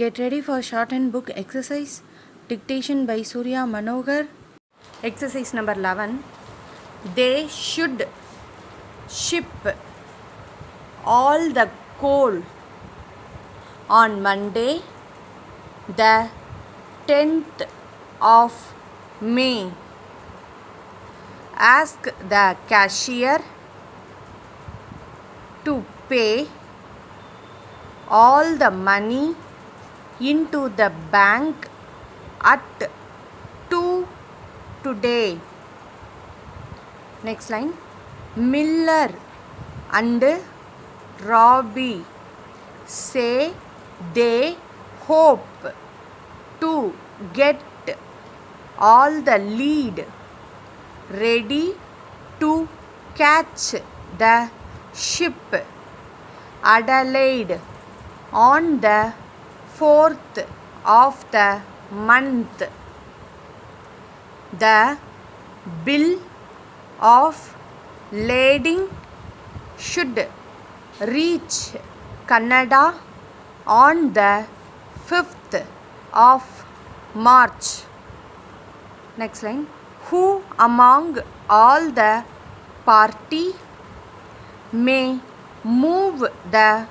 Get ready for shorthand book exercise. Dictation by Surya Manohar. Exercise number 11. They should ship all the coal on Monday, the 10th of May. Ask the cashier to pay all the money into the bank at 2 today. Next line. Miller and Robbie say they hope to get all the lead ready to catch the ship Adelaide on the 4th of the month. The bill of lading should reach Canada on the 5th of March. Next line. Who among all the party may move the